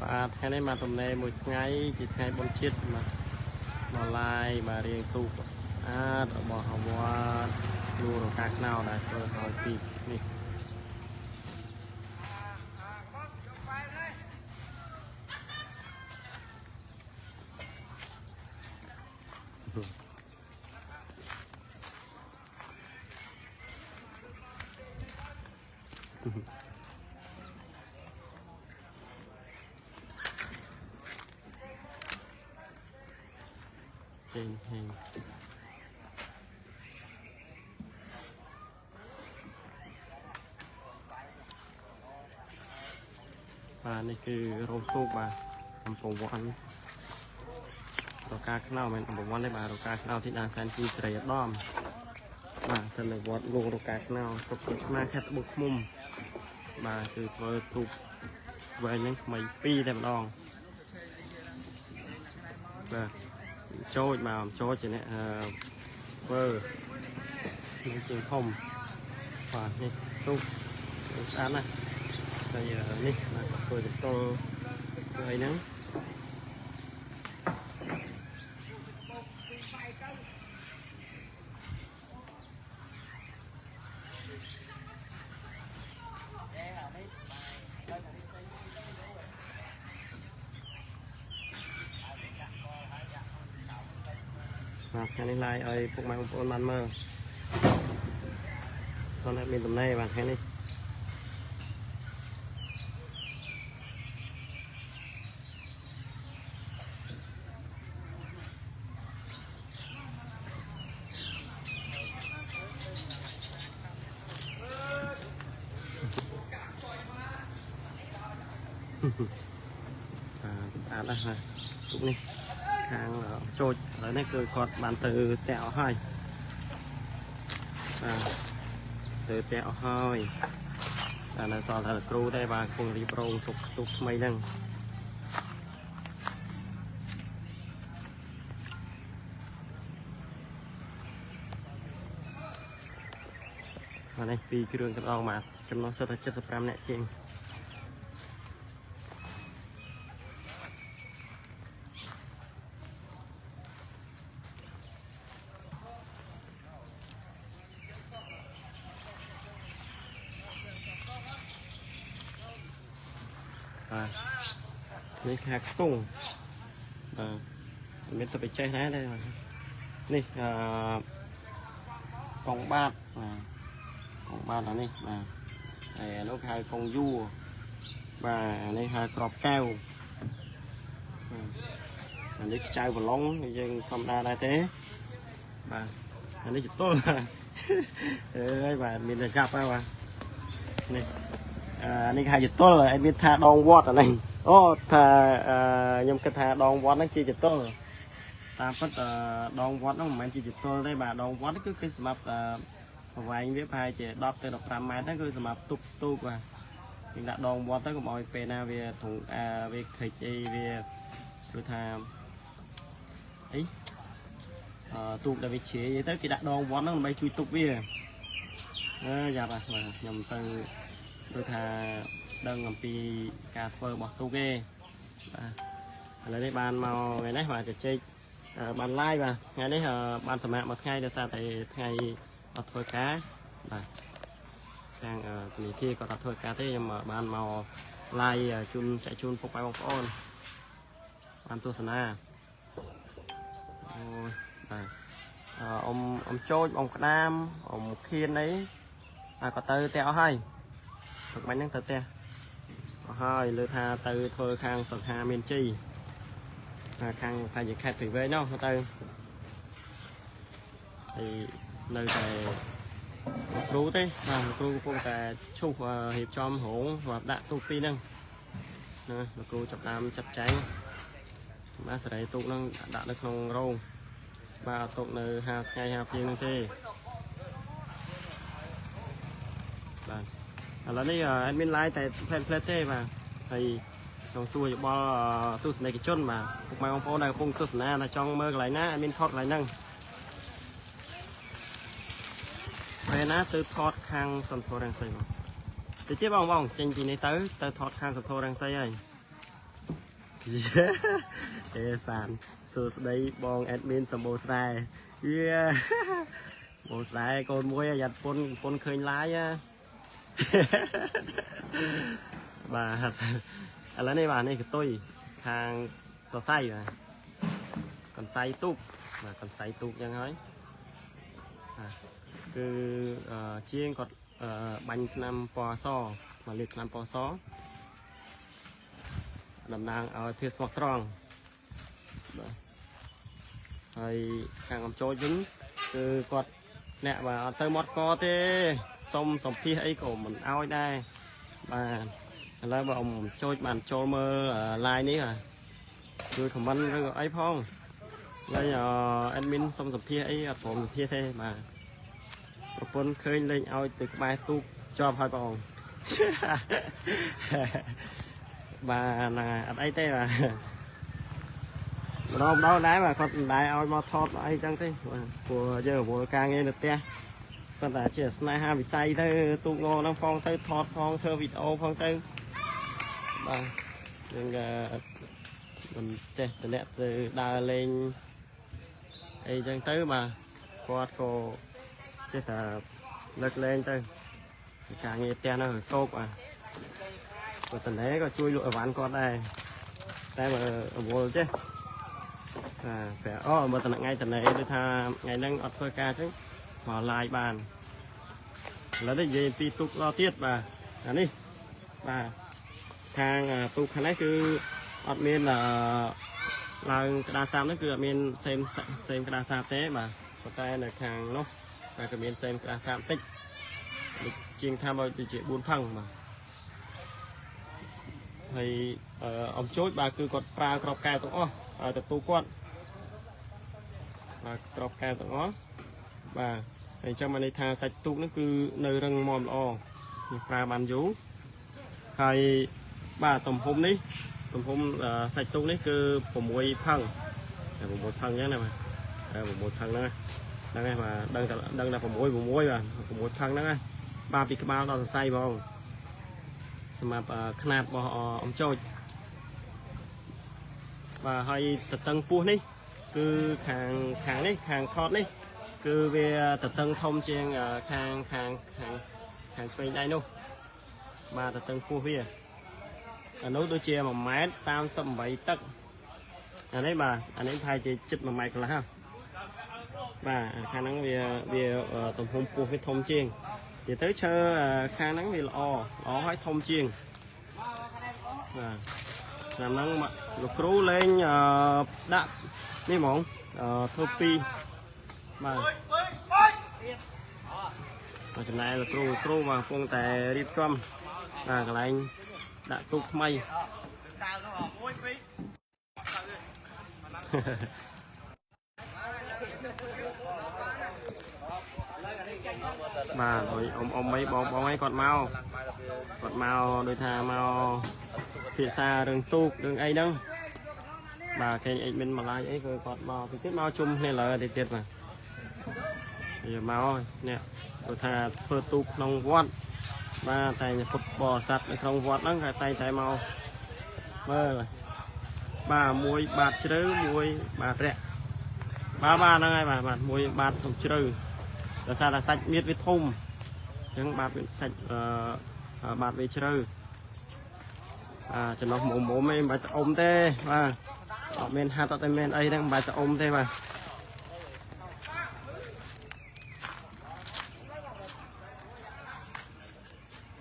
và cái này mà tầm này một ngày chỉ ngày 4 chiếc mà lại mà riêng tu bỏ họ mua luôn rồi các nào này rồi hỏi tìm đi trên hình và nàyคือโรงตู้บ่าทำผมวันเราการข้าวมันทำผมวันได้บ่าเราการข้าวที่นาแซนจีเตรียดด้อมบ่าแต่ในวัดลงเราการข้าวตกติดมาแค่บุกมุมบ่าคือเปิดตู้ไว้ยังไม่ปีแต่ดองบ่าโจ้มาโจ้จะเนี่ยเบอร์นี่จริงคมบ่านี่ตู้สารนะbây giờនេះមកធ្វើទៅទល់ធ្វើអីហ្នឹងបាទថ្ងៃនេះឡាយឲ្យពុកម៉ែបងប្អូនបានមើលគាត់តែមានតំណែងបាទថ្ងៃនេះស្អាតណាស់ហើយទុកនេះខាងចូលឥឡូវនេះគឺគាត់បានទៅតែអស់ហើយទៅតែអស់ហើយតែនៅសល់តែគ្រូទេបាទគង់រៀបរងទុកថ្មីហ្នឹងបាទនេះពីគ្រឿងកណ្ដងបាទចំណុះសិតតែ75នាក់ជាងនេះខាខ្ទង់បាទមានទៅបិចេះដែរនេះកងបាតកងបាតអានេះបាទហើយនោះហៅកងយួរបាទនេះហៅក្របកែវអានេះខ្ចៅប្រឡងយើងធម្មតាដែរទេបាទអានេះចតុលអើយបាទមានតែចាប់ហើយបាទនេះនេះហៅចតុលឯមានថាដងវត្តអានេះអូថាខ្ញុំគិតថាដងវត្តហ្នឹងជាចតុលតាមពិតដងវត្តហ្នឹងមិនមែនជាចតុលទេបាទដងវត្តគឺសម្រាប់ប្រវែងវាប្រហែលជា10ទៅ15ម៉ែត្រហ្នឹងគឺសម្រាប់ទុកទូកបាទយើងដាក់ដងវត្តទៅកុំឲ្យពេលណាវាធុងវាខិចអីវាគឺថាអីទូកដែលវាជ្រាយទៅគេដាក់ដងវត្តហ្នឹងដើម្បីជួយទុកវាយ៉ាប់បាទខ្ញុំទៅដូចថាដឹងអំពីការធ្វើរបស់ទូកទេបាទឥឡូវនេះបានមកថ្ងៃនេះបាទជជែកបាន live បាទថ្ងៃនេះបានសម្រាប់មួយថ្ងៃដោយសារតែថ្ងៃអត់ធ្វើការបាទខាងធនាគារគាត់អត់ធ្វើការទេខ្ញុំបានមក live ជូនចែកជូនពុកម៉ែបងប្អូនបានទស្សនាអូយបាទអ៊ំចូលអ៊ំក្តាមអ៊ំខៀនអីគាត់ទៅតែអស់ហើយពុកម៉ែហ្នឹងទៅផ្ទះអស់ហើយលើថាទៅធ្វើខាងសង្ហាមានជ័យខាងផាយខេត្តព្រៃវែងនោះទៅហើយនៅតែគ្រូទេបាទគ្រូកំពុងតែឈូសរៀបចំរោងសម្រាប់ដាក់ទូកពីរហ្នឹងលោកគ្រូចាប់ដើមចាត់ចែងបាទសេរីទូកហ្នឹងដាក់នៅក្នុងរោងបាទអត់ទុកនៅ50ថ្ងៃ50ព្រៀងហ្នឹងទេបាទឥឡូវនេះអេដមីន live តែ plan ទេបាទហើយចង់សួរយោបល់ទស្សនិកជនបាទពុកម៉ែបងប្អូនដែលកំពុងទស្សនាចង់មើលកន្លែងណាអេដមីនថតកន្លែងហ្នឹងពេលណាទៅថតខាងសន្ធររាំងសីមកតិចទៀតបងចេញពីនេះទៅថតខាងសន្ធររាំងសីហើយ เอสานสูสได้บองแอดมินสมบูรณ์ได้เย้โบสได้คนมวยยัดปนเคยร้ายอ่ะบาอะไรในบ้านนี่คือตุ้ยทางสอไส้มาก่อนไส้ตุกมาก่อนไส้ตุกยังไงคือเชียงกดบันนำปอซอมาเล็กนำปอซอดำนางเอาเพียสมอกตรองไอ้ข้างอมโจยึงคือกดเนี่ยว่าเซอร์มอดก็เต้ส้มสมพี่ไอ้ก็มันเอาได้มาแล้วว่าผมโจยมันโจเมอร์ลายนี้อ่ะคือของมันก็ไอ้พองแล้วแอดมินส้มสมพี่ไอ้ผมพี่เท่มาปนเคยเล่นเอาตึกไม้ตุกชอบให้ปองbà là ấy thế mà đâu đâu đáy mà con đáy ao mà thọt ấy chẳng thế của giờ của càng nghe được te con đã chỉ snai ha bị say thế tụ ngô nó phong tới thọt phong thơ vịt ô phong tới bà nhưng mình chơi từ lẹ từ đà lên ấy chẳng tới mà quạt cổ chết là lật lên tới càng nghe te nó tốt à tuần đấy có chui lụa ván con đây đây mà ở bộ chứ phải mà tuần ngay tuần này tôi tha ngày đang ọt phơi ca chứ bỏ lại bàn là đấy gì pi tục lo tiết bà đi bà hàng tục hàng đấy cứ ọt miên là đa sam nó cứ miên xem cái đa sam thế mà còn tay là hàng nó và cái miên xem cái đa sam tích chiên tham bao thì chị buôn phăng mà thì ông chối bà cứ còn pra crop cao tụi ó tập tu quát và crop cao tụi ó bà thì trong này thà sạch tu nó cứ nơi rừng mòm o pra bàn vú hay bà tầm hôm sạch tu đấy cứ một mùi phăng một phăng nhé này mà một phăng đó đây mà đang là một mùi mà một phăng đó ba bị cái bao đó say vào màขนาดบ่อมโจยvà hơi tật tân pu ní cứ hàng ní hàng thọt ní cứ về tật tân thông trên hàng xoay đây luôn mà tật tân pu về nấu đôi chia mà mét 37 tấc anh ấy bà anh ấy thay chỉ chích mà mày còn là ha và khả năng về tổng hôm pu với thông chiên thì tới chơi khả năng vì lò hỏi thông chiên làm năng mà lục rú lên đạn đi mỏng thô pi mà cái này là rú mà phong tài đi trâm cái này đã tục mây mà rồi ông mấy bóng ấy còn mau đôi thà mau phía xa đường tu đường ấy đâu bà cái ấy mình mà lại ấy rồi còn mau thì tiếp mau chung hay là để tiệt mà giờ mau nè đôi thà phơ tu nông vót ba tay nhà phụt bò sạch không vót đó cái tay mau mơ rồi ba muối bạt chứ muối bạt rẻ ba nó ngay bà muối bạt không chứ là sao là sạch miết với thùng chẳng bạt sạch bạt về chơi cho nó mổ mấy bài ôm thế và men hai tao men ấy đang bài ôm thế mà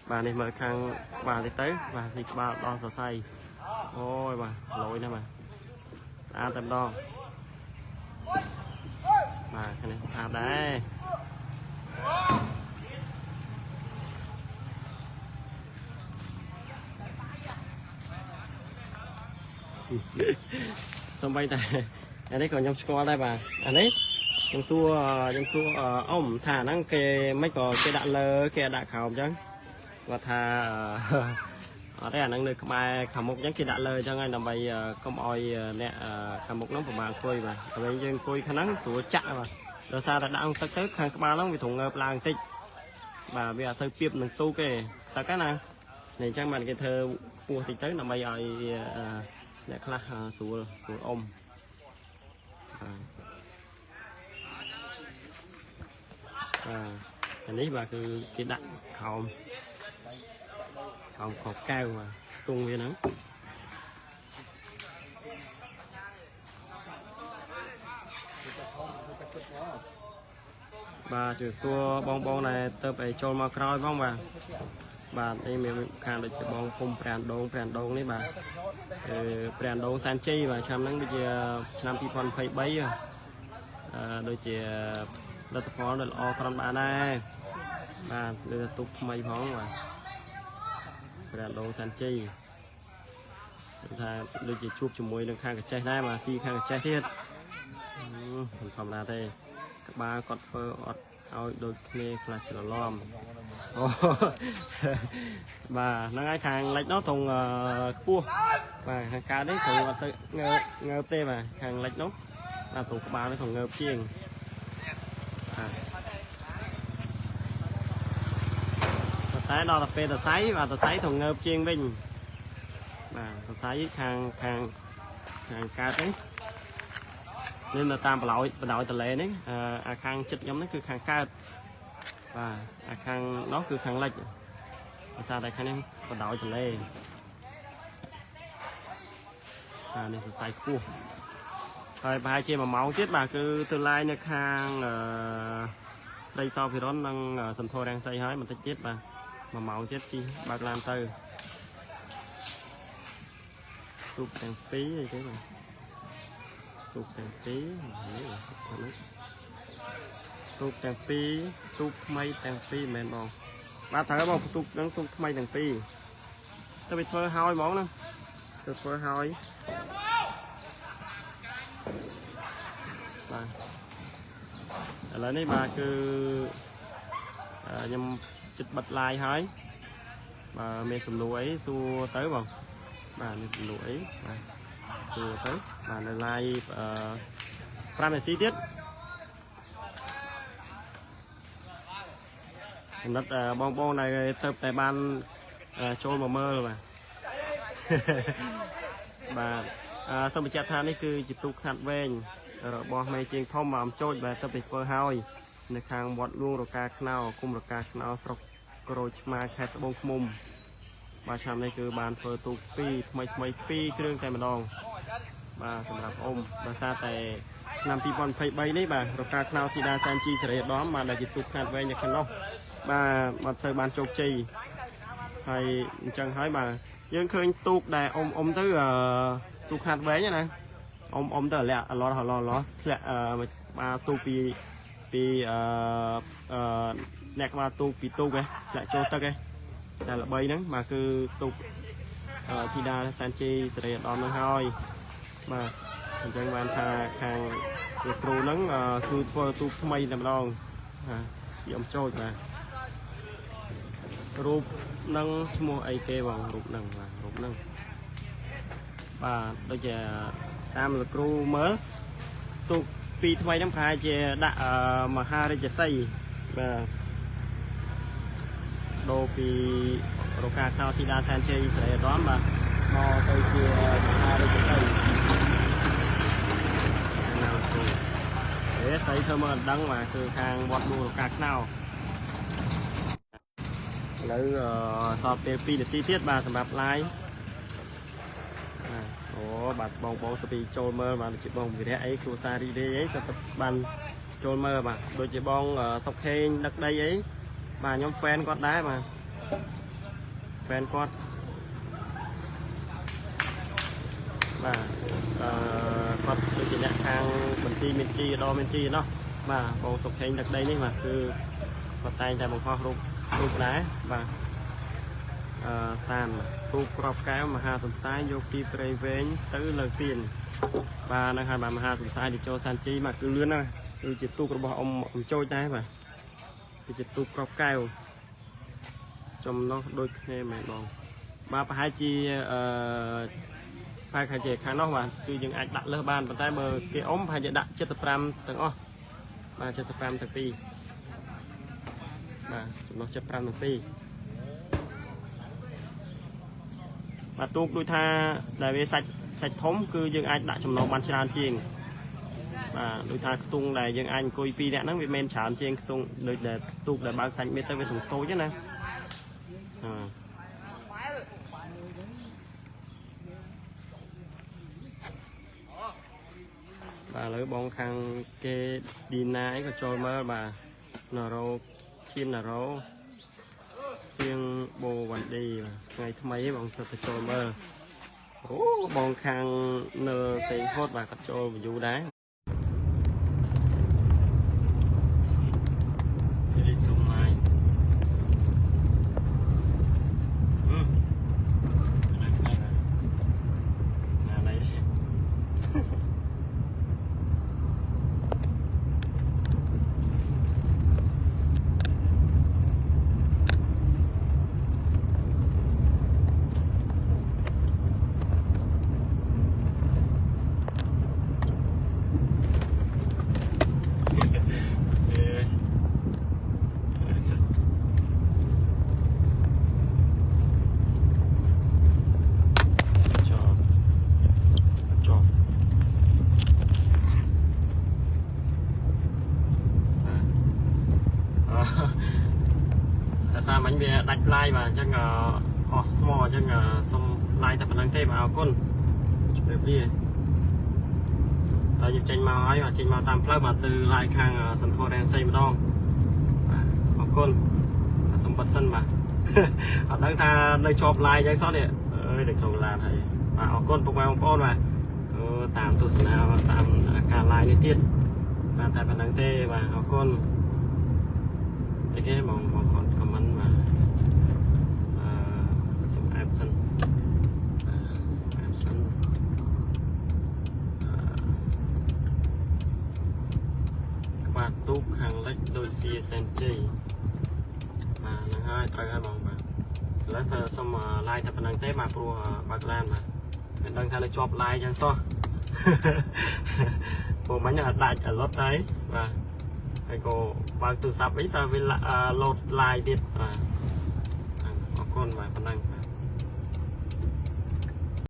bà này mở khang bà thì tới và thì bà đo sờ say ôi bà lỗi nè mà xa tầm đo bà cái này xa đấy xong bay tại anh ấy còn trong score đây bà anh ấy trong xua ông thả năng kề mấy có cái đạn lơ kề đạn khảo chứ và thà ở đây là năng được mai khảo một những cái đạn lơ cho anh làm bay công oi nè khảo một nó của bà côi mà bây giờ côi khả năng số chạ mà rồi sao đã đang tới hàng ba nó bị thủng ngợp làng tích bà bây giờ xây piệp mình tu kề tất cả nào này trang bàn cái thơ phù thì tới là bây giờ អ្នកខ្លះស្រួលអ៊ំអានេះបាទគឺគេដាក់ខោមខោកែវបាទទង់វាហ្នឹងបាទជឿសួរបងដែលទៅไปចូលមកក្រោយបងបាទនេះមានខាងដូចជាបងភូមិប្រាំដងនេះបាទប្រាំដងសានជ័យបាទឆ្នាំហ្នឹងដូចជាឆ្នាំ2023ដូចជាលទ្ធផលដ៏ល្អក្រំបានដែរបាទលើទុកថ្មីផងបាទប្រាំដងសានជ័យថាដូចជាជួបជាមួយនឹងខាងកញ្ចេះដែរបាទស៊ីខាងកញ្ចេះទៀតមិនធម្មតាទេក្បាលគាត់ធ្វើអត់ឲ្យដូចគ្នាខ្លះច្រឡំអូបាទហ្នឹងហើយខាងលិចនោះត្រង់ខ្ពស់បាទខាងកើតនេះត្រង់អត់សូវងើបទេបាទខាងលិចនោះបាទត្រង់ក្បាលនេះត្រង់ងើបជាងតែដល់តែពេលតសៃបាទតសៃត្រង់ងើបជាងវិញបាទតសៃខាងកើតនេះនេះនៅតាមបណ្ដោយតលេនេះអាខាងចិត្តខ្ញុំនេះគឺខាងកើតបាទអាខាងនោះគឺខាងលិចភាសាតែខាងនេះបណ្ដោយតលេនេះសរសៃខ្ពស់ហើយប្រហែលជា1ម៉ោងទៀតបាទគឺទៅឡាយនៅខាងស្រីសោភិរុននិងសន្ធររាំងសីហើយបន្តិចទៀតបាទ1ម៉ោងទៀតជិះបើកឡានទៅទូកទាំងពីរអីទេបាទទូកទាំងពីរទូកទាំងពីរទូកថ្មីទាំងពីរមែនបងបាទត្រូវបងទូកហ្នឹងទូកថ្មីទាំងពីរទៅไปធ្វើហើយហ្មងហ្នឹងទៅធ្វើហើយបាទឥឡូវនេះបាទគឺខ្ញុំចិត្តបិទឡាយហើយបាទមានសំណួរអីសួរទៅបងបាទមានសំណួរអីបាទសួរទៅបាទនៅឡាយ5នាទីទៀតកំណត់បងដែលទៅតែបានចូលមកមើលបាទបាទសូមបញ្ជាក់ថានេះគឺជាទូកខាត់វែងរបស់មេជើងធំមកអំចូលបាទទៅពីធ្វើហើយនៅខាងវត្តលួងរកាខ្នោគុំរកាខ្នោស្រុកក្រូចឆ្មាខេត្តត្បូងឃ្មុំបាទឆ្នាំនេះគឺបានធ្វើទូកថ្មី2គ្រឿងតែម្ដងបាទសម្រាប់អ៊ំដោយសារតែឆ្នាំ2023នេះបាទរកាខ្នោធីតាសែនជីសេរីឧត្តមបានដែលជាទូកខាត់វែងនៅខាងនោះបាទអត់សូវបានជោគជ័យហើយអញ្ចឹងហើយបាទយើងឃើញទូកដែលអ៊ំទៅទូកខាត់វែងណាអ៊ំទៅលាក់ឡោះធ្លាក់បាទទូកពីអ្នកក្បាលទូកពីទូកឯងធ្លាក់ចូលទឹកឯងតែល្បីហ្នឹងបាទគឺទូកធីតាសែនជីសេរីឧត្តមនឹងហើយបាទអញ្ចឹងបានថាខាងគ្រូហ្នឹងគឺធ្វើទូកថ្មីតែម្ដងពីអំចូលបាទរូបនឹងឈ្មោះអីគេបងរូបហ្នឹងបាទរូបហ្នឹងបាទដូចជាតាមលោកគ្រូមើលទូកពីថ្មីហ្នឹងប្រហែលជាដាក់មហារាជសីបាទដូរពីរកាខ្នោធីតាសែនជ័យសេរីឧត្តមបាទមកទៅជាមហារាជសីណាគ្រូស្អីធ្វើមើលអត់ដឹងបាទគឺខាងវត្តលួងរកាខ្នោឥឡូវសល់ពេល2នាទីទៀតបាទសម្រាប់ live អូបាទបងទៅពីចូលមើលបាទដូចជាបងវិរៈអីគ្រូសារីដេអីក៏បានចូលមើលបាទដូចជាបងសុកខេងដឹកដីអីបាទខ្ញុំហ្វេនគាត់ដែរបាទហ្វេនគាត់បាទគាត់ដូចជាអ្នកខាងបន្ទីមានជីដមានជីណោះបាទបងសុកខេងដឹកដីនេះបាទគឺគាត់តែងតែបង្ហោះរូបដែរបាទសានទូកក្របកែវមហាសំសាយយកពីព្រៃវែងទៅលើទៀនបាទហ្នឹងហើយបាទមហាសំសាយទៅចូលសានជីមកគឺលឿនណាស់គឺជាទូករបស់អ៊ំចូលដែរបាទគឺជាទូកក្របកែវចំណុះដូចគ្នាមែនបងបាទប្រហែលជាខាងនោះបាទគឺយើងអាចដាក់លើសបានប៉ុន្តែបើគេអ៊ំប្រហែលជាដាក់75ទាំងអស់បាទ75ទាំងពីរបាទចំណុះ75ទាំងពីរបាទទូកដូចថាដែលវាសាច់ សាច់ធំគឺយើងអាចដាក់ចំណងបានច្រើនជាងបាទដូចថាខ្ទង់ដែលយើងអាចអង្គុយ2នាក់ហ្នឹងវាមិនច្រើនជាងខ្ទង់ដូចដែលទូកដែលបើកសាច់មេទៅវាធំតូចណាបាទឥឡូវបងខាងគេឌីណាអីក៏ចូលមើលបាទណារ៉ូខៀនណារ៉ូជាងបូវ៉ាន់ឌីថ្ងៃថ្មីបងទៅចូលមើលអូបងខាងនៅសេងហូតបាទក៏ចូលយូរដែរនេះសុំហើយតែសារមិញវាដាច់ឡាយបាទអញ្ចឹងអស់ថ្មអញ្ចឹងសុំឡាយតែប៉ុណ្្នឹងទេបាទអរគុណជម្រាបលាហើយយើងចេញមកហើយចេញមកតាមផ្លូវបាទទៅឡាយខាងសន្ធររាំងសីម្ដងបាទអរគុណសម្បត្តិសិនបាទអត់ដឹងថានៅជាប់ឡាយអញ្ចឹងសោះនេះអើយនៅក្នុងឡានហើយបាទអរគុណពុកម៉ែបងប្អូនបាទតាមទស្សនាតាមការឡាយនេះទៀតបាទតែប៉ុណ្្នឹងទេបាទអរគុណគេបងខមមិនបាទសំអាតសិនសំអាតសិនក្បាតទូកខាងលិចដូចជាសេនជ័យបាទហ្នឹងហើយត្រូវហើយបងបាទឥឡូវធ្វើសុំឡាយតែប៉ុណ្្នឹងទេបាទព្រោះបើកឡានបាទមិនដឹងថានៅជាប់ឡាយយ៉ាងសោះព្រោះមិញអត់ដាច់អលត់ហើយបាទហើយក៏បើកទូរស័ព្ទវិញសារវាលោតឡាយទៀតបាទអរគុណបាទប៉ុណ្ណឹង